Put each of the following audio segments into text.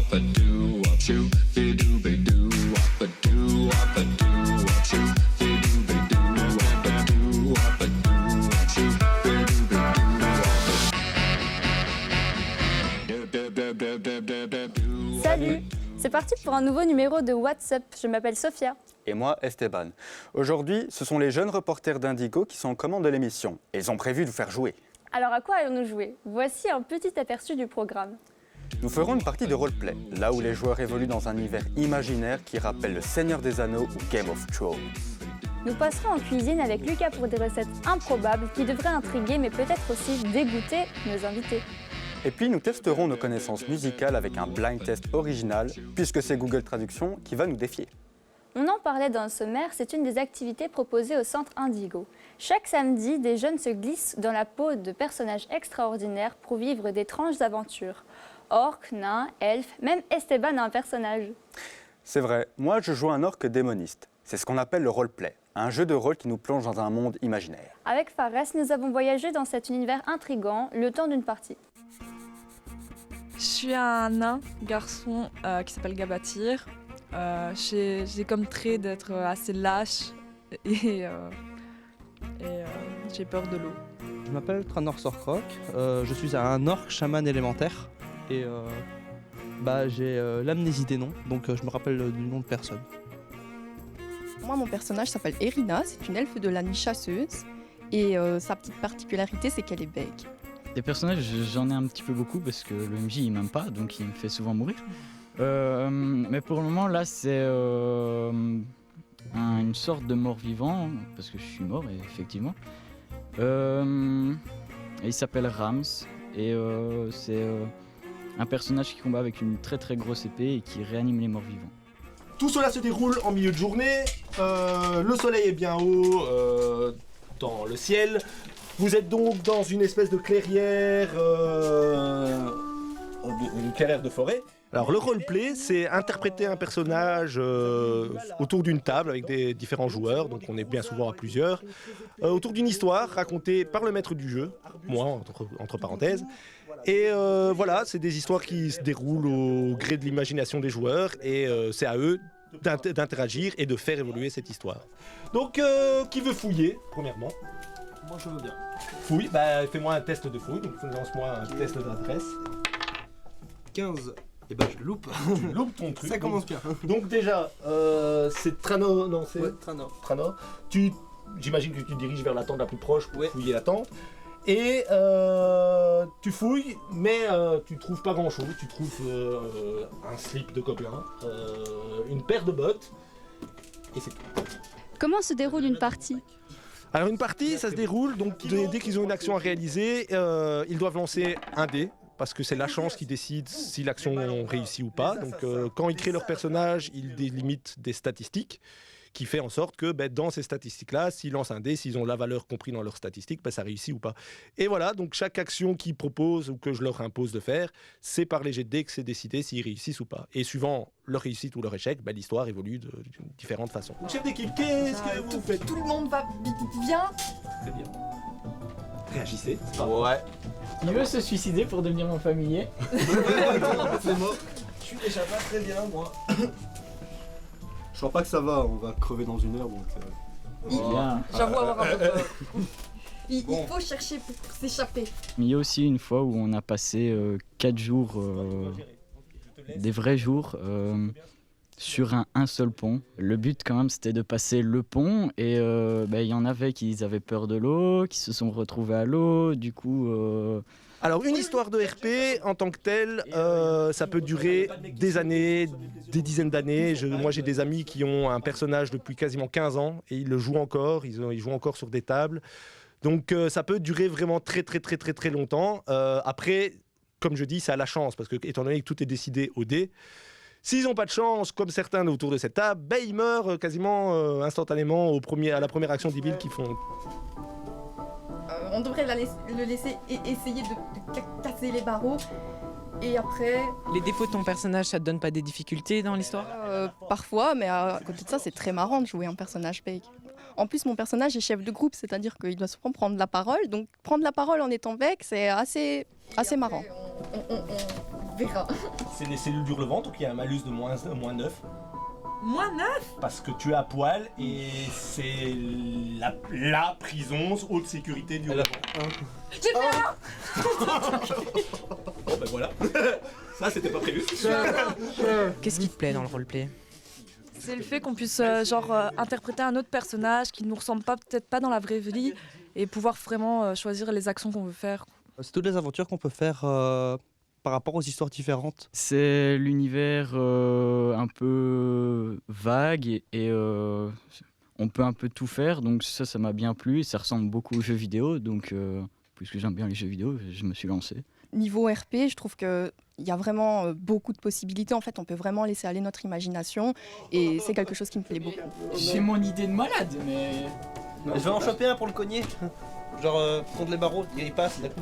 Salut, c'est parti pour un nouveau numéro de What's Up. Je m'appelle Sophia. Et moi, Esteban. Aujourd'hui, ce sont les jeunes reporters d'Indigo qui sont en commande de l'émission. Et ils ont prévu de vous faire jouer. Alors à quoi allons-nous jouer? Voici un petit aperçu du programme. Nous ferons une partie de roleplay, là où les joueurs évoluent dans un univers imaginaire qui rappelle le Seigneur des Anneaux ou Game of Thrones. Nous passerons en cuisine avec Lucas pour des recettes improbables qui devraient intriguer mais peut-être aussi dégoûter nos invités. Et puis nous testerons nos connaissances musicales avec un blind test original, puisque c'est Google Traduction qui va nous défier. On en parlait dans le sommaire, c'est une des activités proposées au Centre Indigo. Chaque samedi, des jeunes se glissent dans la peau de personnages extraordinaires pour vivre d'étranges aventures. Orques, nains, elfes, même Esteban a un personnage. C'est vrai, moi je joue un orque démoniste. C'est ce qu'on appelle le roleplay, un jeu de rôle qui nous plonge dans un monde imaginaire. Avec Fares, nous avons voyagé dans cet univers intrigant le temps d'une partie. Je suis un nain garçon qui s'appelle Gabatir. J'ai comme trait d'être assez lâche et j'ai peur de l'eau. Je m'appelle Tranor Sorkrok, je suis un orc chaman élémentaire et j'ai l'amnésie des noms, donc je me rappelle du nom de personne. Moi, mon personnage s'appelle Erina, c'est une elfe de la nuit chasseuse et sa petite particularité, c'est qu'elle est bègue. Des personnages, j'en ai un petit peu beaucoup parce que le MJ il m'aime pas, donc il me fait souvent mourir. Mais pour le moment, là, c'est une sorte de mort-vivant, parce que je suis mort, effectivement. Et il s'appelle Rams, et c'est un personnage qui combat avec une très très grosse épée et qui réanime les morts-vivants. Tout cela se déroule en milieu de journée, le soleil est bien haut dans le ciel. Vous êtes donc dans une espèce de clairière, une clairière de forêt. Alors le roleplay, c'est interpréter un personnage autour d'une table avec des différents joueurs, donc on est bien souvent à plusieurs, autour d'une histoire racontée par le maître du jeu, moi entre parenthèses. Et voilà, c'est des histoires qui se déroulent au gré de l'imagination des joueurs et c'est à eux d'interagir et de faire évoluer cette histoire. Donc qui veut fouiller, premièrement? Moi je veux bien. Fouille, fais-moi un test de fouille, donc lance-moi un test d'adresse. 15. Et je loupe. Tu loupes ton truc. Ça commence bien. Donc déjà, c'est Tranor, non c'est... Ouais, Tranor. Tranor. J'imagine que tu te diriges vers la tente la plus proche pour fouiller la tente. Et tu fouilles, mais tu trouves pas grand chose. Tu trouves un slip de gobelin, une paire de bottes, et c'est tout. Comment se déroule une partie? Alors une partie, ça se déroule, donc dès qu'ils ont une action à réaliser, ils doivent lancer un dé, parce que c'est la chance qui décide si l'action réussit ou pas. Donc quand ils créent leur personnage, ils délimitent des statistiques, qui fait en sorte que dans ces statistiques-là, s'ils lancent un dé, s'ils ont la valeur comprise dans leurs statistiques, ça réussit ou pas. Et voilà, donc chaque action qu'ils proposent ou que je leur impose de faire, c'est par les jets de dés que c'est décidé s'ils réussissent ou pas. Et suivant leur réussite ou leur échec, l'histoire évolue de différentes façons. Chef d'équipe, qu'est-ce que vous faites? Tout le monde va bien. Très bien. Réagissez. Ouais. Il veut se suicider pour devenir mon familier. C'est mort. Je suis déjà pas très bien, moi. Je crois pas que ça va, on va crever dans une heure donc. Bien. J'avoue avoir un peu peur. Il faut chercher pour s'échapper. Mais il y a aussi une fois où on a passé 4 jours, des vrais jours, sur un seul pont. Le but quand même c'était de passer le pont et il y en avait qui avaient peur de l'eau, qui se sont retrouvés à l'eau, du coup... Alors une histoire de RP en tant que telle, ça peut durer des années, des dizaines d'années. Moi j'ai des amis qui ont un personnage depuis quasiment 15 ans et ils le jouent encore, ils jouent encore sur des tables. Donc ça peut durer vraiment très longtemps. Après, comme je dis, c'est à la chance parce que étant donné que tout est décidé au dé, s'ils n'ont pas de chance, comme certains autour de cette table, ils meurent quasiment instantanément à la première action débile qu'ils font. On devrait le laisser essayer de casser les barreaux. Et après... Les défauts de ton personnage, ça te donne pas des difficultés dans l'histoire? Parfois, mais à côté de ça, c'est très marrant de jouer un personnage bègue. En plus, mon personnage est chef de groupe, c'est-à-dire qu'il doit souvent prendre la parole. Donc prendre la parole en étant bègue, c'est assez marrant. On verra. C'est les cellules du relevant, donc il y a un malus de moins 9. Moins 9. Parce que tu es à poil et c'est la prison haute sécurité du relevant. J'ai fait un. Bon ben voilà, ça c'était pas prévu. Qu'est-ce qui te plaît dans le roleplay? C'est le fait qu'on puisse interpréter un autre personnage qui ne nous ressemble pas, peut-être pas dans la vraie vie, et pouvoir vraiment choisir les actions qu'on veut faire. C'est toutes les aventures qu'on peut faire par rapport aux histoires différentes. C'est l'univers un peu vague et on peut un peu tout faire, donc ça m'a bien plu. Ça ressemble beaucoup aux jeux vidéo, donc puisque j'aime bien les jeux vidéo, je me suis lancé. Niveau RP, je trouve qu'il y a vraiment beaucoup de possibilités. En fait, on peut vraiment laisser aller notre imagination et c'est quelque chose qui me plaît beaucoup. J'ai mon idée de malade, mais... Je vais en choper un pour le cogner. Genre contre les barreaux, il passe d'un coup.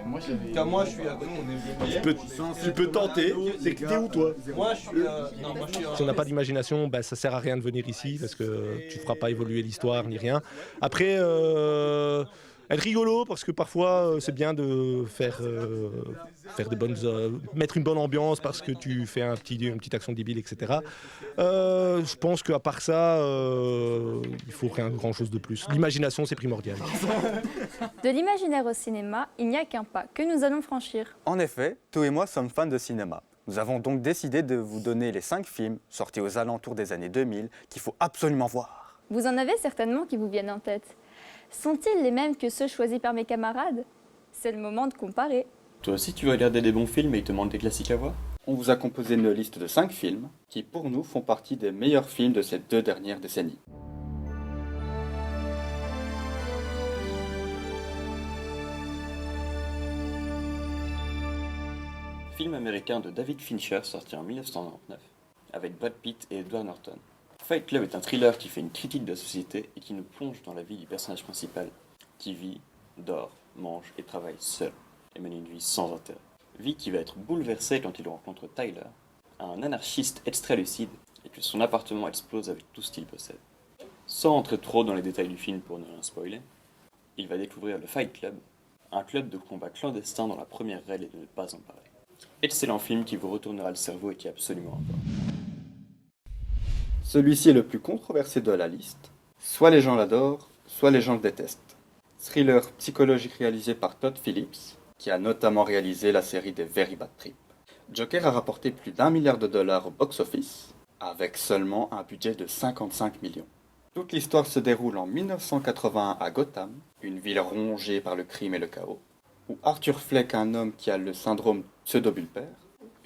Moi, Car moi je suis à côté. Tu peux tenter. C'est que t'es où toi? Moi je suis Si on n'a pas d'imagination, bah, ça sert à rien de venir ici parce que tu feras pas évoluer l'histoire ni rien. Après, être rigolo parce que parfois c'est bien de faire des bonnes, mettre une bonne ambiance parce que tu fais une petite action débile, etc. Je pense qu'à part ça, il faut rien grand chose de plus. L'imagination c'est primordial. De l'imaginaire au cinéma, il n'y a qu'un pas que nous allons franchir. En effet, Théo et moi sommes fans de cinéma. Nous avons donc décidé de vous donner les 5 films sortis aux alentours des années 2000 qu'il faut absolument voir. Vous en avez certainement qui vous viennent en tête. Sont-ils les mêmes que ceux choisis par mes camarades? C'est le moment de comparer. Toi aussi tu veux regarder des bons films et il te manque des classiques à voir? On vous a composé une liste de 5 films qui, pour nous, font partie des meilleurs films de ces 2 dernières décennies. Film américain de David Fincher sorti en 1999 avec Brad Pitt et Edward Norton. Fight Club est un thriller qui fait une critique de la société et qui nous plonge dans la vie du personnage principal qui vit, dort, mange et travaille seul et mène une vie sans intérêt. Vie qui va être bouleversée quand il rencontre Tyler, un anarchiste extra lucide et que son appartement explose avec tout ce qu'il possède. Sans entrer trop dans les détails du film pour ne rien spoiler, il va découvrir le Fight Club, un club de combat clandestin dont la première règle est de ne pas en parler. Excellent film qui vous retournera le cerveau et qui est absolument important. Celui-ci est le plus controversé de la liste. Soit les gens l'adorent, soit les gens le détestent. Thriller psychologique réalisé par Todd Phillips, qui a notamment réalisé la série des Very Bad Trip. Joker a rapporté plus d'$1 milliard au box-office, avec seulement un budget de 55 millions. Toute l'histoire se déroule en 1981 à Gotham, une ville rongée par le crime et le chaos, où Arthur Fleck, un homme qui a le syndrome pseudo-Bulper,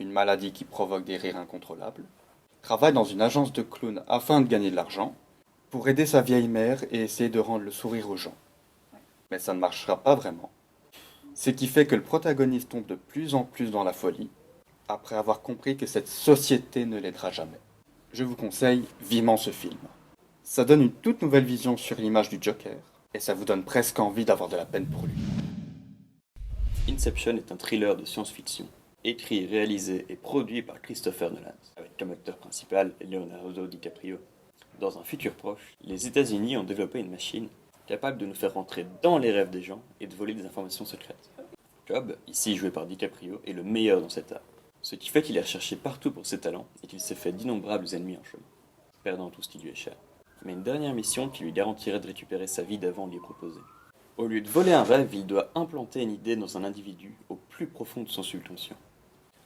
une maladie qui provoque des rires incontrôlables, travaille dans une agence de clowns afin de gagner de l'argent, pour aider sa vieille mère et essayer de rendre le sourire aux gens. Mais ça ne marchera pas vraiment. Ce qui fait que le protagoniste tombe de plus en plus dans la folie, après avoir compris que cette société ne l'aidera jamais. Je vous conseille vivement ce film. Ça donne une toute nouvelle vision sur l'image du Joker, et ça vous donne presque envie d'avoir de la peine pour lui. Inception est un thriller de science-fiction, écrit, réalisé et produit par Christopher Nolan, avec comme acteur principal Leonardo DiCaprio. Dans un futur proche, les États-Unis ont développé une machine capable de nous faire rentrer dans les rêves des gens et de voler des informations secrètes. Cobb, ici joué par DiCaprio, est le meilleur dans cet art, ce qui fait qu'il est recherché partout pour ses talents et qu'il s'est fait d'innombrables ennemis en chemin, perdant tout ce qui lui est cher. Mais une dernière mission qui lui garantirait de récupérer sa vie d'avant lui est proposée. Au lieu de voler un rêve, il doit implanter une idée dans un individu au plus profond de son subconscient.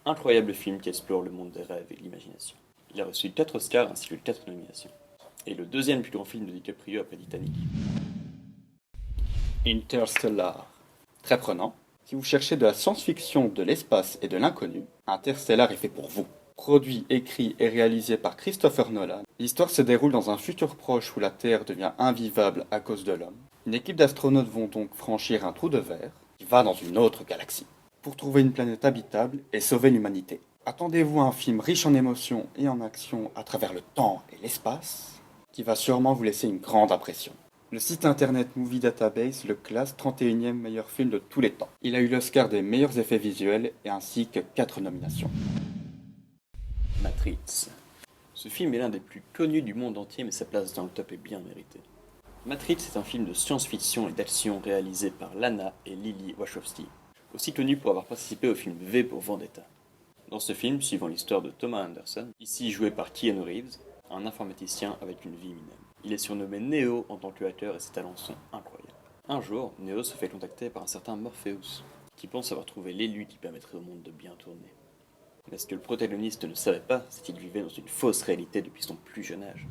Incroyable film qui explore le monde des rêves et de l'imagination. Il a reçu 4 Oscars ainsi que 4 nominations. Et le deuxième plus grand film de DiCaprio après Titanic. Interstellar. Très prenant. Si vous cherchez de la science-fiction, de l'espace et de l'inconnu, Interstellar est fait pour vous. Produit, écrit et réalisé par Christopher Nolan, l'histoire se déroule dans un futur proche où la Terre devient invivable à cause de l'homme. Une équipe d'astronautes vont donc franchir un trou de verre qui va dans une autre galaxie pour trouver une planète habitable et sauver l'humanité. Attendez-vous à un film riche en émotions et en action à travers le temps et l'espace qui va sûrement vous laisser une grande impression. Le site internet Movie Database le classe 31e meilleur film de tous les temps. Il a eu l'Oscar des meilleurs effets visuels et ainsi que 4 nominations. Matrix. Ce film est l'un des plus connus du monde entier, mais sa place dans le top est bien méritée. Matrix est un film de science-fiction et d'action réalisé par Lana et Lily Wachowski. aussi connu pour avoir participé au film V pour Vendetta. Dans ce film, suivant l'histoire de Thomas Anderson, ici joué par Keanu Reeves, un informaticien avec une vie minable. Il est surnommé Neo en tant que hacker et ses talents sont incroyables. Un jour, Neo se fait contacter par un certain Morpheus, qui pense avoir trouvé l'élu qui permettrait au monde de bien tourner. Mais ce que le protagoniste ne savait pas, c'est qu'il vivait dans une fausse réalité depuis son plus jeune âge.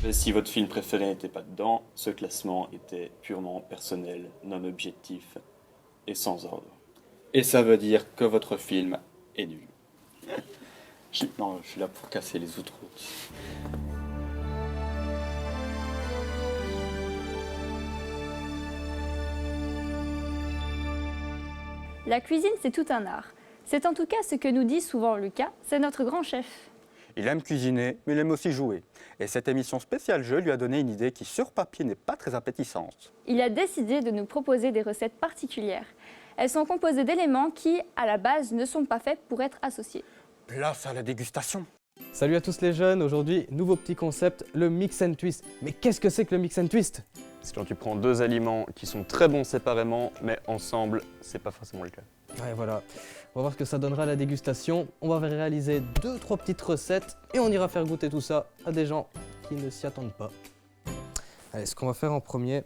Mais si votre film préféré n'était pas dedans, ce classement était purement personnel, non objectif et sans ordre. Et ça veut dire que votre film est nul. Non, je suis là pour casser les outros. La cuisine, c'est tout un art. C'est en tout cas ce que nous dit souvent Lucas, c'est notre grand chef. Il aime cuisiner, mais il aime aussi jouer. Et cette émission spéciale jeu lui a donné une idée qui, sur papier, n'est pas très appétissante. Il a décidé de nous proposer des recettes particulières. Elles sont composées d'éléments qui, à la base, ne sont pas faits pour être associés. Place à la dégustation. Salut à tous les jeunes, aujourd'hui, nouveau petit concept, le mix and twist. Mais qu'est-ce que c'est que le mix and twist? C'est quand tu prends deux aliments qui sont très bons séparément, mais ensemble, c'est pas forcément le cas. Ouais, voilà. On va voir ce que ça donnera à la dégustation. On va réaliser 2-3 petites recettes et on ira faire goûter tout ça à des gens qui ne s'y attendent pas. Allez, ce qu'on va faire en premier,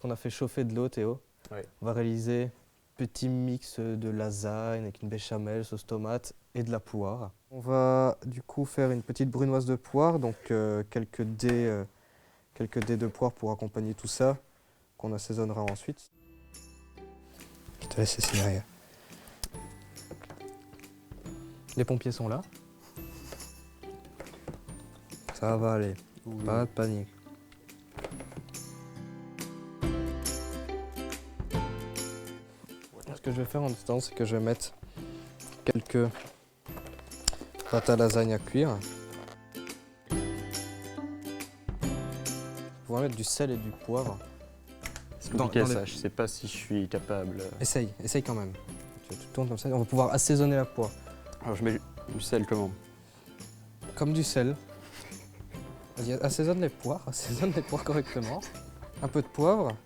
qu'on a fait chauffer de l'eau, Théo. Ouais. On va réaliser un petit mix de lasagne avec une béchamel, sauce tomate et de la poire. On va du coup faire une petite brunoise de poire, donc quelques dés de poire pour accompagner tout ça, qu'on assaisonnera ensuite. Je te laisse ici derrière. Les pompiers sont là. Ça va aller, pas de panique. Ce que je vais faire en temps, c'est que je vais mettre quelques pâtes à lasagne à cuire. On va mettre du sel et du poivre. C'est compliqué ça, je sais pas si je suis capable. Essaye quand même. Tu tournes comme ça, on va pouvoir assaisonner la poire. Alors je mets du sel comment? Comme du sel. Vas-y, assaisonne les poires correctement. Un peu de poivre.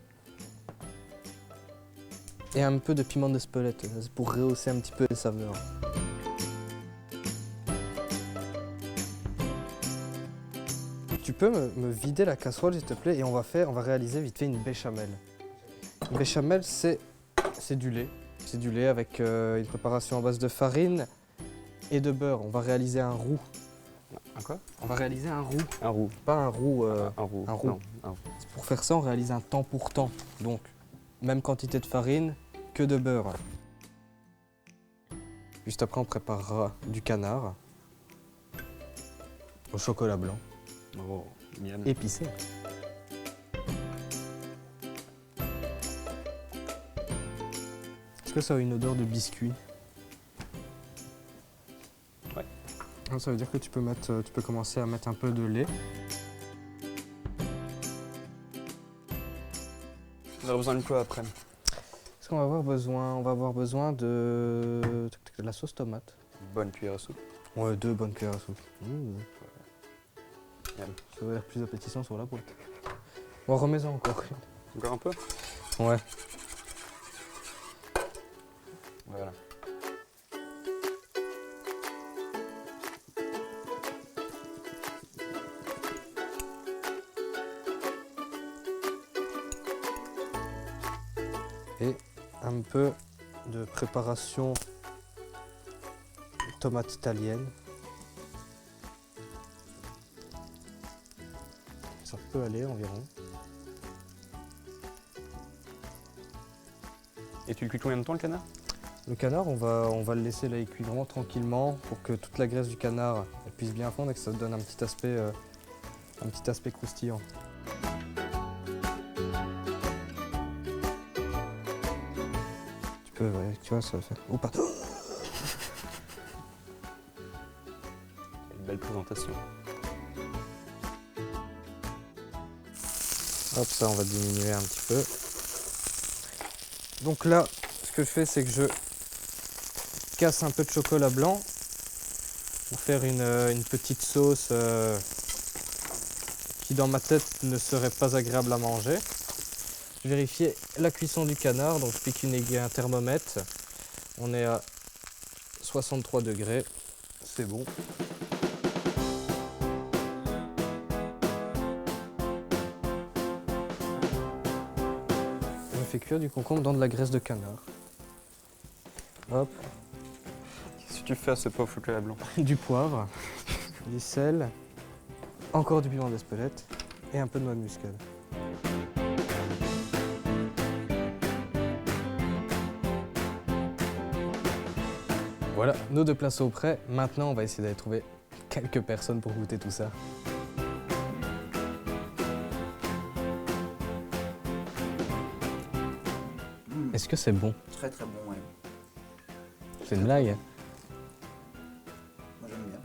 Et un peu de piment d'Espelette, pour rehausser un petit peu les saveurs. Tu peux me vider la casserole s'il te plaît et on va réaliser vite fait une béchamel. Une béchamel c'est du lait. C'est du lait avec une préparation à base de farine et de beurre. On va réaliser un roux. Un quoi? On va réaliser un roux. Un roux. Pas un roux. Un roux. Un roux. Non, un roux. Pour faire ça, on réalise un temps pour temps. Donc, même quantité de farine que de beurre. Juste après, on préparera du canard au chocolat blanc. Oh, miam. Épicé. Est-ce que ça a une odeur de biscuit? Ouais. Ça veut dire que tu peux commencer à mettre un peu de lait. On aura besoin de quoi après? Est-ce qu'on va avoir besoin? On va avoir besoin de la sauce tomate. Une bonne cuillère à soupe. Ouais, 2 bonnes cuillères à soupe. Miam. Ça va l'air plus appétissant sur la boîte. Bon, remets-en encore. Encore un peu? Ouais. Voilà. Et un peu de préparation tomate italienne. Ça peut aller environ. Et tu le cuis combien de temps le canard? Le canard, on va le laisser là, il cuit vraiment tranquillement pour que toute la graisse du canard elle puisse bien fondre et que ça donne un petit aspect croustillant. Tu peux, ouais, tu vois, ça va faire. Oh, pardon. Une belle présentation. Hop, ça, on va diminuer un petit peu. Donc là, ce que je fais, c'est que je casse un peu de chocolat blanc pour faire une petite sauce qui, dans ma tête, ne serait pas agréable à manger. Vérifier la cuisson du canard, donc je pique une aiguille à un thermomètre. On est à 63 degrés, c'est bon. On fait cuire du concombre dans de la graisse de canard. Hop. Qu'est-ce que tu fais à ce pauvre chocolat blanc? Du poivre, du sel, encore du piment d'Espelette et un peu de noix de muscade. Voilà, nos deux plats sont prêts. Maintenant, on va essayer d'aller trouver quelques personnes pour goûter tout ça. Est-ce que c'est bon? Très très bon, ouais. C'est une blague? Moi j'aime bien.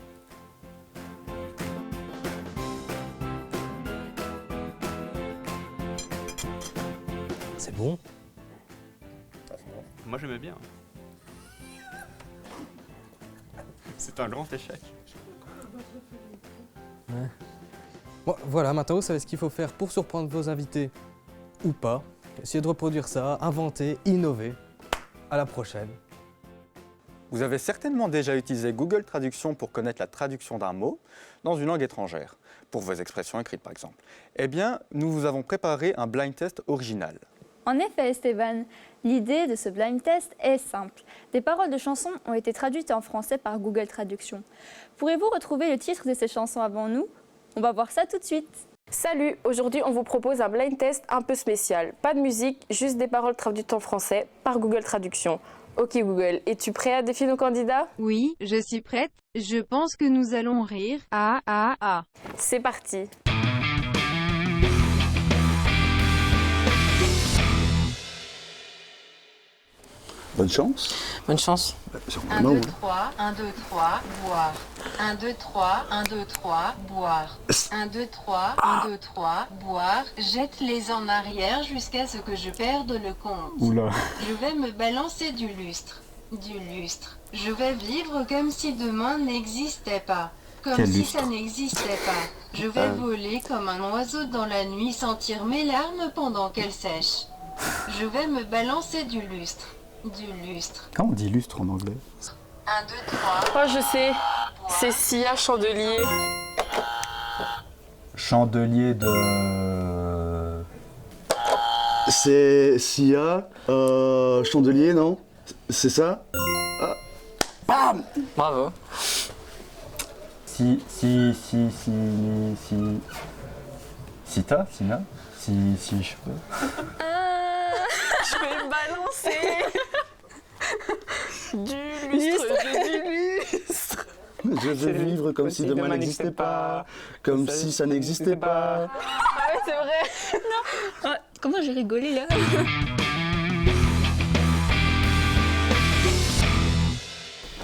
C'est bon? Moi j'aimais bien. C'est un grand échec. Ouais. Bon, voilà, maintenant vous savez ce qu'il faut faire pour surprendre vos invités ou pas. Essayez de reproduire ça, inventer, innover. À la prochaine. Vous avez certainement déjà utilisé Google Traduction pour connaître la traduction d'un mot dans une langue étrangère, pour vos expressions écrites par exemple. Eh bien, nous vous avons préparé un blind test original. En effet, Esteban, l'idée de ce blind test est simple. Des paroles de chansons ont été traduites en français par Google Traduction. Pourrez-vous retrouver le titre de ces chansons avant nous? On va voir ça tout de suite. Salut, aujourd'hui on vous propose un blind test un peu spécial. Pas de musique, juste des paroles traduites en français par Google Traduction. Ok Google, es-tu prêt à défier nos candidats? Oui, je suis prête. Je pense que nous allons rire. C'est parti. Bonne chance. Bonne chance. 1, 2, 3, 1, 2, 3, boire. 1, 2, 3, 1, 2, 3, boire. 1, 2, 3, 1, 2, 3, boire. Jette-les en arrière jusqu'à ce que je perde le compte. Oula. Je vais me balancer du lustre. Je vais vivre comme si demain n'existait pas. Comme Quel si lustre? ça n'existait pas. Je vais voler comme un oiseau dans la nuit, sentir mes larmes pendant qu'elles sèchent. Je vais me balancer du lustre. Comment on dit lustre en anglais? 1, 2, 3. Oh je sais, c'est Sia Chandelier. Chandelier de... C'est Sia, chandelier, non? C'est ça? Bam! Bravo. Sita, Sina, si je peux. Je vais me balancer du lustre. Je veux vivre comme si demain n'existait pas, comme si ça n'existait pas. Ah ouais, c'est vrai. Non. Ah, comment j'ai rigolé là.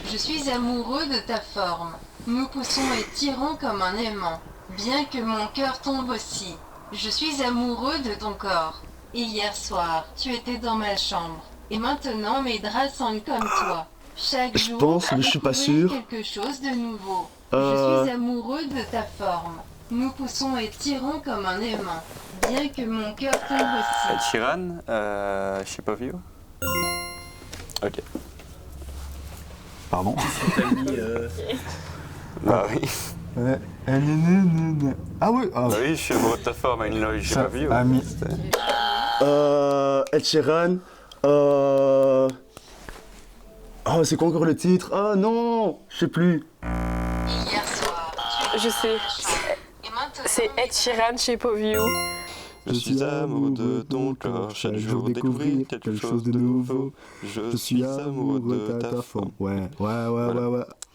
Je suis amoureux de ta forme. Nous poussons et tirons comme un aimant, bien que mon cœur tombe aussi. Je suis amoureux de ton corps. Et hier soir, tu étais dans ma chambre. Et maintenant, mes draps sentent comme toi. Chaque Je jour, pense, mais je suis pas découvrir sûr. quelque chose de nouveau. Je suis amoureux de ta forme. Nous poussons et tirons comme un aimant, bien que mon cœur tombe aussi. Ed Sheeran, Shape of You. Ok. Pardon? Bah oui. Ouais. Ah oui, ah. Bah oui, je suis amoureux de ta forme, une loge Shape of You. Ed Sheeran. Oh, c'est quoi encore le titre? Ah non, je sais plus. Hier soir, Je sais. C'est Ed Sheeran, Shape of You. Je suis amoureux de ton corps, chaque jour découvrir quelque chose de nouveau. Je suis amoureux de ta forme. Ouais.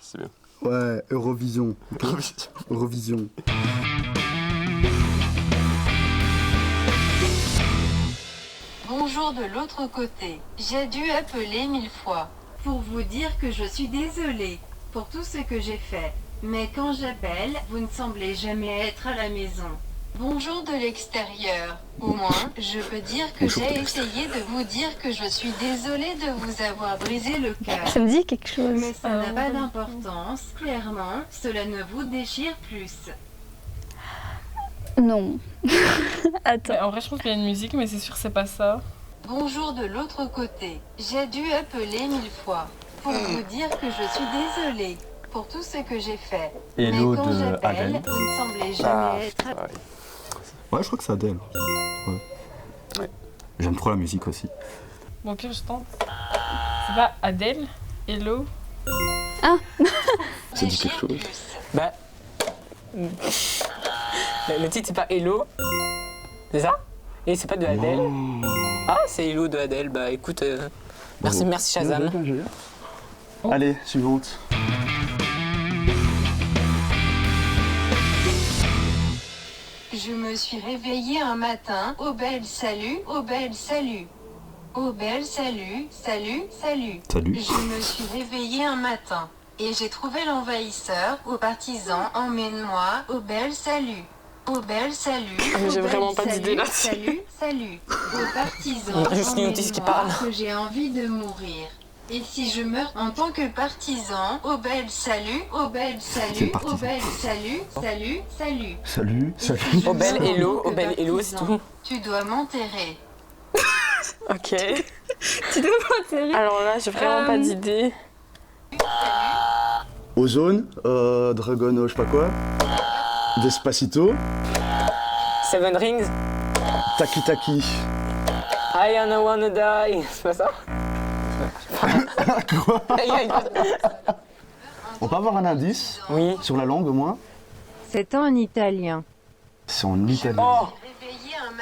C'est bien. Ouais, Eurovision. Eurovision. Bonjour de l'autre côté. J'ai dû appeler 1000 fois pour vous dire que je suis désolée pour tout ce que j'ai fait. Mais quand j'appelle, vous ne semblez jamais être à la maison. Bonjour de l'extérieur. Au moins, je peux dire que j'ai essayé de vous dire que je suis désolée de vous avoir brisé le cœur. Ça me dit quelque chose. Mais ça n'a pas d'importance. Clairement, cela ne vous déchire plus. Non. Attends. En vrai, je pense qu'il y a une musique, mais c'est sûr que c'est pas ça. Bonjour de l'autre côté. J'ai dû appeler 1000 fois pour vous dire que je suis désolée pour tout ce que j'ai fait. Hello Mais quand de j'appelle, Adèle. vous ne semblez jamais être... Ouais, je crois que c'est Adèle. Ouais. J'aime trop la musique aussi. Bon, pire, je tente. C'est pas Adèle? Hello? Ah. Ça dit quelque chose. Bah. Le titre c'est pas Hello. C'est ça? Et c'est pas de Adèle. Ah, c'est Hello de Adèle. Bah écoute, merci, merci Shazam. Allez, suivante. Je me suis réveillée un matin, au bel salut, au bel salut. Au bel salut, salut, salut. Salut. Je me suis réveillée un matin et j'ai trouvé l'envahisseur, aux partisans, emmène-moi, au bel salut. Au bel salut. Ah, mais j'ai au bel vraiment pas salut, d'idée là-dessus. Salut, salut. Aux partisans, Juste une notice qui emmène-moi, parle. que j'ai envie de mourir. Et si je meurs en tant que partisan, au bel salut, au bel salut, au bel salut, salut, salut. Salut, Et salut. si je Au bel meurs en hello, tant que au bel hello, c'est partisan, tout. Tu dois m'enterrer. Ok. Tu dois m'enterrer. Alors là, j'ai vraiment pas d'idée. Ozone, Dragon, je sais pas quoi. Despacito. Seven Rings. Taki Taki. I don't wanna die. C'est pas ça? Quoi? On peut avoir un indice? Oui. Sur la langue au moins? C'est en italien. C'est en italien. Oh!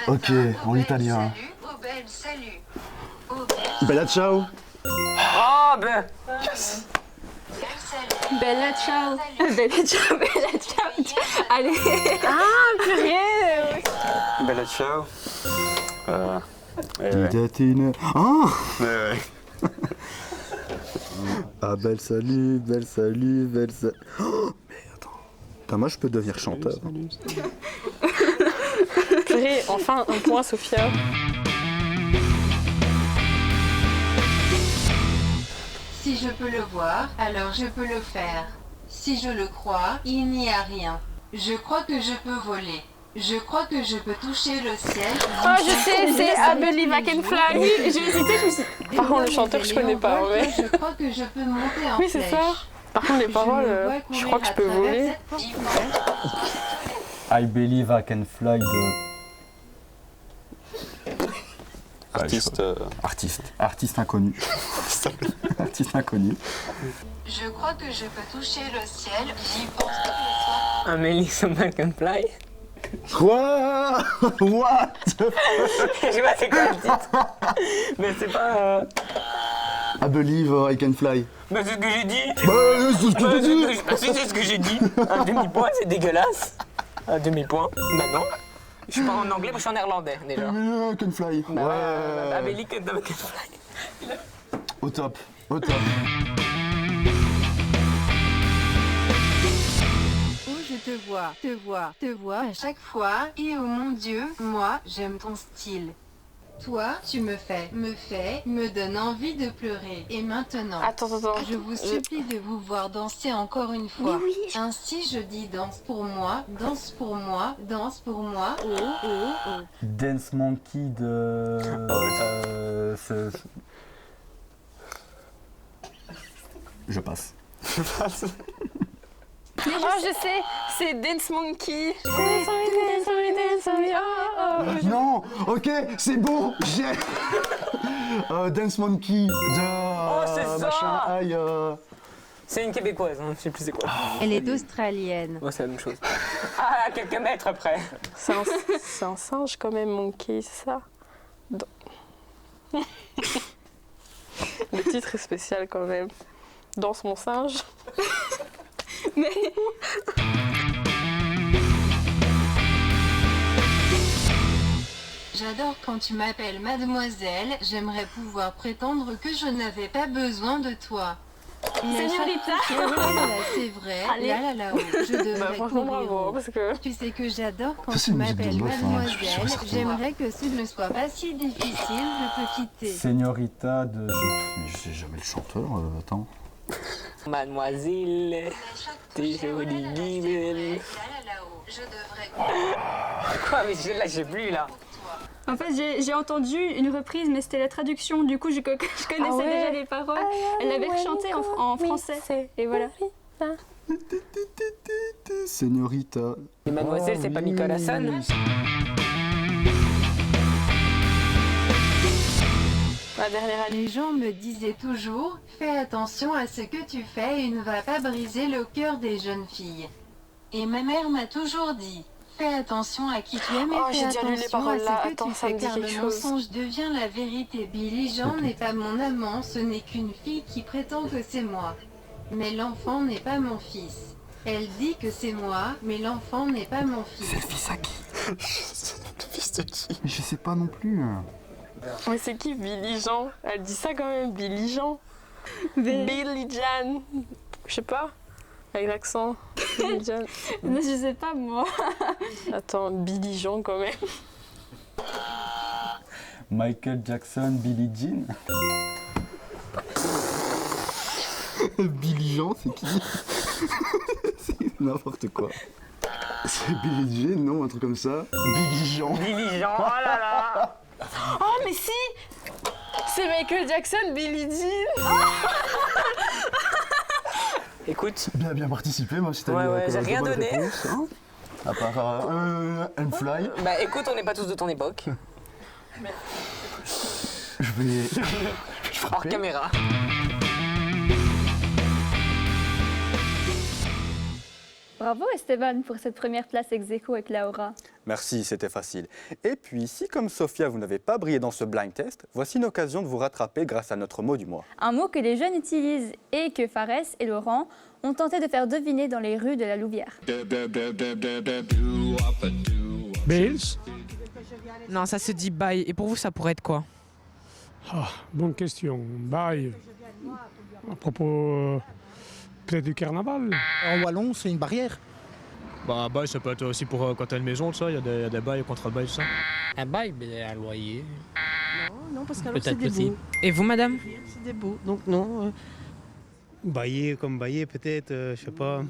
Ok, en italien. Au bel salut. Au bel Bella ciao. Oh, ben. Bella ciao. Bella ciao, bella ciao. Allez. Ah, purée. Bella ciao. Didatine. Ah! Ouais. Ah, bel salut, bel salut, bel salut. Oh, mais attends. Putain, moi je peux devenir chanteur. Purée, enfin un point, Sophia. Si je peux le voir, alors je peux le faire. Si je le crois, il n'y a rien. Je crois que je peux voler. Je crois que je peux toucher le ciel. Oh, je sais, c'est I Believe I Can Fly. Oui, j'ai hésité, je me suis dit. Par contre, le chanteur, je connais pas, ouais. Je crois que je peux monter en Oui, c'est ça. Par contre, les paroles, je crois que je peux voler. I Believe I Can Fly de... Artiste. Artiste inconnu. Artiste inconnu. Je crois que je peux toucher le ciel. J'y pense tous les soirs. Amélie Someone Can Fly. Quoi? What? Je sais pas c'est quoi le titre. Mais c'est pas. I believe I can fly. Bah c'est ce que j'ai dit. Bah c'est ce que j'ai dit. Bah c'est ce que j'ai dit. Un demi-point, c'est dégueulasse. Un demi-point. Bah non. Je suis pas en anglais, moi je suis en néerlandais déjà. I can fly. Bah Ouais. Amélie Can Fly. Au top. Au top. Oh, je te vois à chaque fois. Et oh mon Dieu, moi, j'aime ton style. Toi, tu me donne envie de pleurer. Et maintenant, Attends. je vous supplie de vous voir danser encore une fois. Oui. Ainsi, je dis danse pour moi, danse pour moi, danse pour moi. Oh, oh, oh. Dance Monkey de... Je passe. Oh, je sais, c'est Dance Monkey. Non, ok, c'est bon, j'ai. Dance Monkey de. c'est ça. Machin, aïe. C'est une québécoise, hein, je sais plus c'est quoi. Elle est australienne. Ouais, c'est la même chose. Ah, quelques mètres après. C'est un singe quand même, Monkey, c'est ça? Le titre est spécial quand même. Danse mon singe. Mais... J'adore quand tu m'appelles mademoiselle. J'aimerais pouvoir prétendre que je n'avais pas besoin de toi. Señorita. C'est vrai. Allez. Là, je devrais franchement, courir. bravo, parce que... Tu sais que j'adore quand Ça, c'est tu une musique de m'appelles meuf, hein, je suis sûr et mademoiselle. certain. J'aimerais que ce ne soit pas si difficile de te quitter. Señorita de... Mais je sais jamais le chanteur, attends. Mademoiselle, t'es jolie, belle. Là-haut. Je devrais... Quoi, mais là, j'ai plus, là. En fait, j'ai entendu une reprise, mais c'était la traduction. Du coup, je connaissais déjà les paroles. Elle l'avait rechantée en français. Et voilà. Señorita. Et mademoiselle, c'est pas Nicolas Son. La dernière année. Les gens me disaient toujours « Fais attention à ce que tu fais et ne va pas briser le cœur des jeunes filles. » Et ma mère m'a toujours dit « Fais attention à qui tu aimes et fais attention à ce que tu fais car le mensonge devient la vérité. » Billy Jean n'est pas mon amant, ce n'est qu'une fille qui prétend que c'est moi. Mais l'enfant n'est pas mon fils. Elle dit que c'est moi, mais l'enfant n'est pas mon fils. C'est le fils à qui? Le fils de qui? Je sais pas non plus. Mais c'est qui Billy Jean? Elle dit ça quand même, Billy Jean. Billy Jean. Je sais pas. Avec l'accent. Billy Jean. Non, je sais pas moi. Attends, Billy Jean quand même. Michael Jackson, Billie Jean. Billy Jean, c'est qui? C'est n'importe quoi. C'est Billy Jean, non? Un truc comme ça? Billy Jean. Billy Jean, oh là là. Oh mais si! C'est Michael Jackson, Billie Jean. Écoute. Bien participé, moi, si t'as Ouais, j'ai rien donné. Réponse, hein, à part M-Fly. Bah écoute, on n'est pas tous de ton époque. Je vais... Hors caméra. Bravo Esteban pour cette première place ex-aequo avec Laura. Merci, c'était facile. Et puis, si comme Sophia, vous n'avez pas brillé dans ce blind test, voici une occasion de vous rattraper grâce à notre mot du mois. Un mot que les jeunes utilisent et que Fares et Laurent ont tenté de faire deviner dans les rues de la Louvière. Bills? Non, ça se dit bail. Et pour vous, ça pourrait être quoi? Bonne question. Bail. À propos peut-être du carnaval. En wallon, c'est une barrière. Bah, un bail, ça peut être aussi pour quand t'as une maison, tout ça. Il y a des bails, contrats de bail, tout ça. Un bail, mais un loyer. Non, parce qu'alors Peut-être c'est des possible. baux. Et vous, madame? C'est des baux, donc non. Bailler comme bailler, peut-être, je sais pas.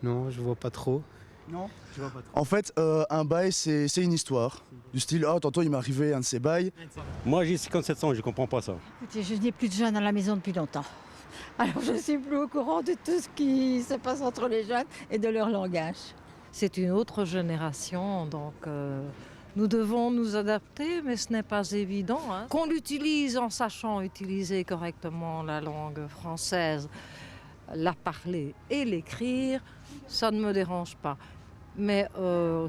Non, je vois pas trop. Non, je vois pas trop. En fait, un bail, c'est une histoire. Du style, tantôt il m'est arrivé un de ces bails. Moi, j'ai 57 ans, je comprends pas ça. Écoutez, je n'ai plus de jeunes à la maison depuis longtemps. Alors je ne suis plus au courant de tout ce qui se passe entre les jeunes et de leur langage. C'est une autre génération, donc nous devons nous adapter, mais ce n'est pas évident. Qu'on l'utilise en sachant utiliser correctement la langue française, la parler et l'écrire, ça ne me dérange pas. Mais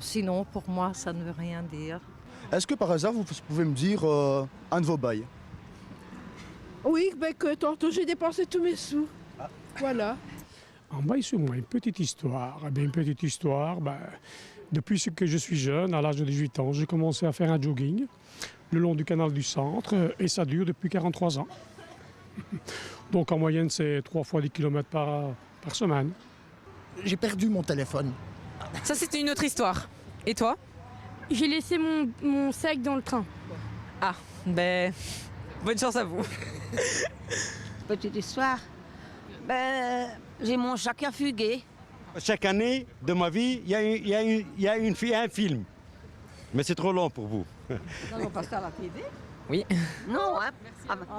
sinon, pour moi, ça ne veut rien dire. Est-ce que par hasard, vous pouvez me dire un de vos bails? Oui, que tantôt j'ai dépensé tous mes sous. Voilà. Un bail sur moi, une petite histoire. Eh bien, une petite histoire, depuis que je suis jeune, à l'âge de 18 ans, j'ai commencé à faire un jogging le long du canal du centre et ça dure depuis 43 ans. Donc en moyenne, c'est 3 fois 10 km par semaine. J'ai perdu mon téléphone. Ça, c'était une autre histoire. Et toi? J'ai laissé mon sac dans le train. Ah, bonne chance à vous. Petite histoire. J'ai mon chat qui a fugué. Chaque année de ma vie, il y a un film. Mais c'est trop long pour vous. Non, on passe à la TV. Oui. Non, hein,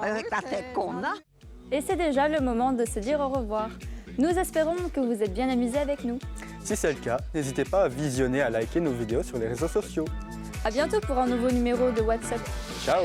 avec la tête qu'on a. Et c'est déjà le moment de se dire au revoir. Nous espérons que vous êtes bien amusés avec nous. Si c'est le cas, n'hésitez pas à visionner et à liker nos vidéos sur les réseaux sociaux. À bientôt pour un nouveau numéro de WhatsApp. Ciao.